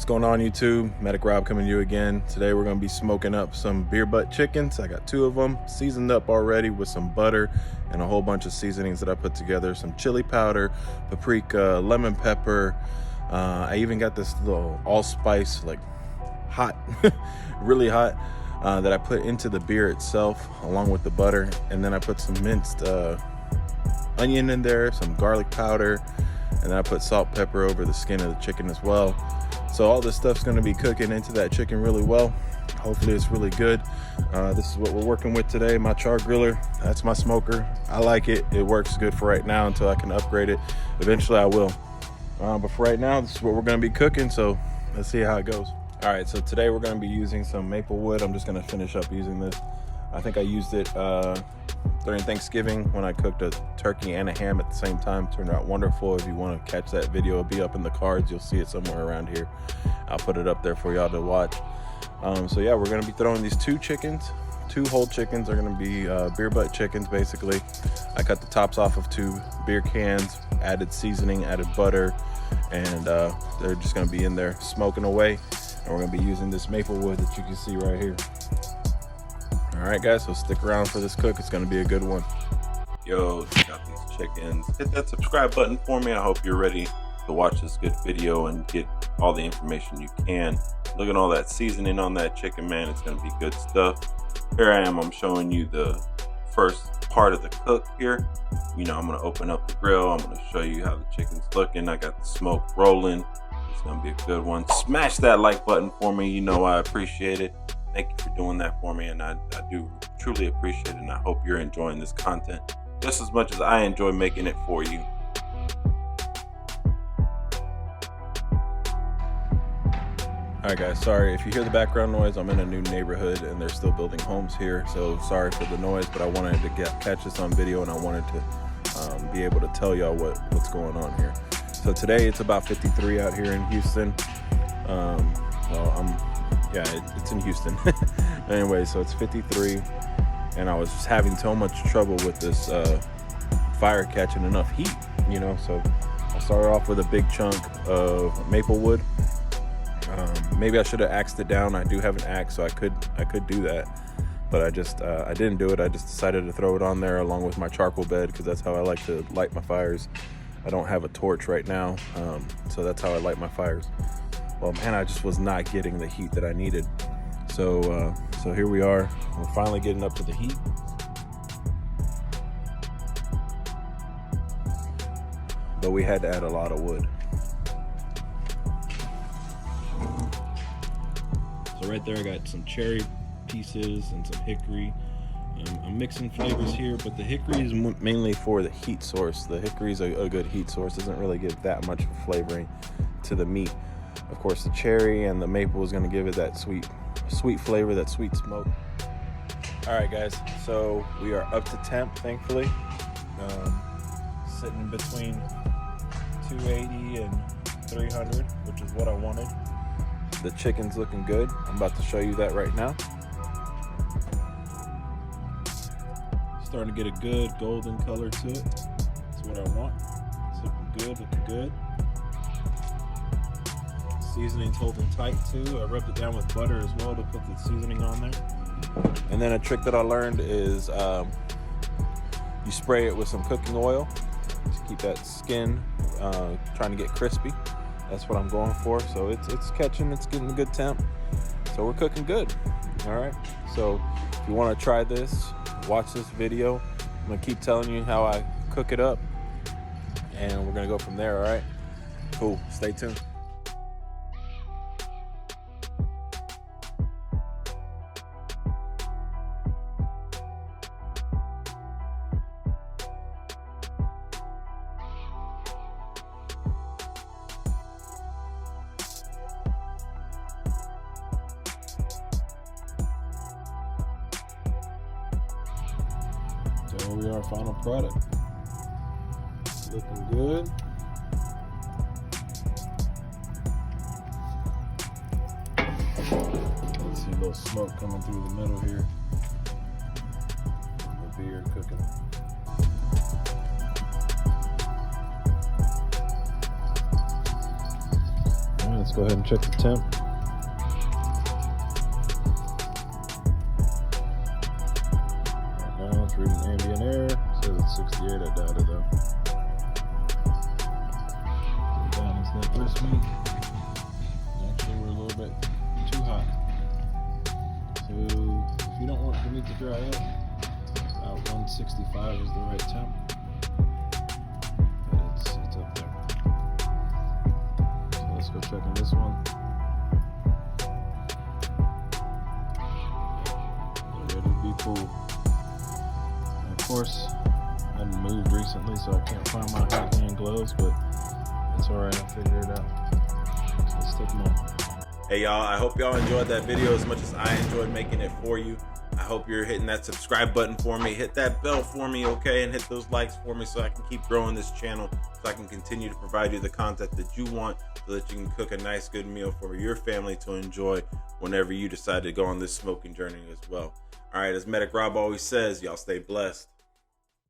going on, YouTube? Medic Rob coming to you again. Today we're going to be smoking up some beer butt chickens. I got 2 of them seasoned up already with some butter and a whole bunch of seasonings that I put together. Some chili powder, paprika, lemon pepper. I even got this little allspice, like hot, really hot, that I put into the beer itself along with the butter. And then I put some minced onion in there, some garlic powder, and then I put salt, pepper over the skin of the chicken as well. So all this stuff's going to be cooking into that chicken really well. Hopefully it's really good. This is what we're working with today. My char griller, that's my smoker. I like it. It works good for right now until I can upgrade it. Eventually I will. But for right now, this is what we're going to be cooking. So let's see how it goes. All right, so today we're going to be using some maple wood. I'm just going to finish up using this. I think I used it during Thanksgiving when I cooked a turkey and a ham at the same time. Turned out wonderful. If you want to catch that video, it'll be up in the cards. You'll see it somewhere around here. I'll put it up there for y'all to watch. So yeah, we're going to be throwing these 2 chickens. 2 whole chickens are going to be beer butt chickens, basically. I cut the tops off of 2 beer cans, added seasoning, added butter, and they're just going to be in there smoking away. And we're going to be using this maple wood that you can see right here. All right, guys, so stick around for this cook. It's going to be a good one. Yo, check out these chickens. Hit that subscribe button for me. I hope you're ready to watch this good video and get all the information you can. Look at all that seasoning on that chicken, man. It's going to be good stuff. Here I am. I'm showing you the first part of the cook here. You know, I'm going to open up the grill. I'm going to show you how the chicken's looking. I got the smoke rolling. It's going to be a good one. Smash that like button for me. You know I appreciate it. Thank you for doing that for me, and I do truly appreciate it, and I hope you're enjoying this content just as much as I enjoy making it for you. Alright guys, sorry if you hear the background noise. I'm in a new neighborhood and they're still building homes here, so sorry for the noise, but I wanted to catch this on video, and I wanted to be able to tell y'all what's going on here. So today it's about 53 out here in Houston. It's in Houston. Anyway, so it's 53, and I was just having so much trouble with this fire catching enough heat, you know. So I started off with a big chunk of maple wood. Maybe I should have axed it down. I do have an axe, so I could do that, but I didn't do it. I just decided to throw it on there along with my charcoal bed, because that's how I like to light my fires. I don't have a torch right now, so that's how I light my fires. Well, man, I just was not getting the heat that I needed. So here we are. We're finally getting up to the heat. But we had to add a lot of wood. So right there, I got some cherry pieces and some hickory. I'm mixing flavors here, but the hickory is mainly for the heat source. The hickory is a good heat source. Doesn't really give that much flavoring to the meat. Of course, the cherry and the maple is going to give it that sweet flavor, that sweet smoke. All right, guys, so we are up to temp, thankfully. Sitting between 280 and 300, which is what I wanted. The chicken's looking good. I'm about to show you that right now. Starting to get a good golden color to it. That's what I want. It's looking good, looking good. Seasoning's holding tight too. I rubbed it down with butter as well to put the seasoning on there. And then a trick that I learned is you spray it with some cooking oil to keep that skin trying to get crispy. That's what I'm going for. So it's catching, it's getting a good temp. So we're cooking good. All right. So if you want to try this, watch this video. I'm gonna keep telling you how I cook it up, and we're gonna go from there. All right. Cool. Stay tuned. So here we are, final product. Looking good. Let's see a little smoke coming through the middle here. The beer cooking. go ahead and check the temp. Right now it's reading ambient air. It says it's 68. I doubt it though. Down is that wrist meat. Actually, we're a little bit too hot. So if you don't want the meat to dry up, about 165 is the right temp. But it's up there. So let's go check on this one. Ready to be cool. And of course, I haven't moved recently, so I can't find my hand gloves, but it's alright, I'll figure it out. So let's stick them on. Hey y'all, I hope y'all enjoyed that video as much as I enjoyed making it for you. I hope you're hitting that subscribe button for me, hit that bell for me, okay, and hit those likes for me so I can keep growing this channel, so I can continue to provide you the content that you want, so that you can cook a nice good meal for your family to enjoy whenever you decide to go on this smoking journey as well. All right, as Medic Rob always says, y'all stay blessed.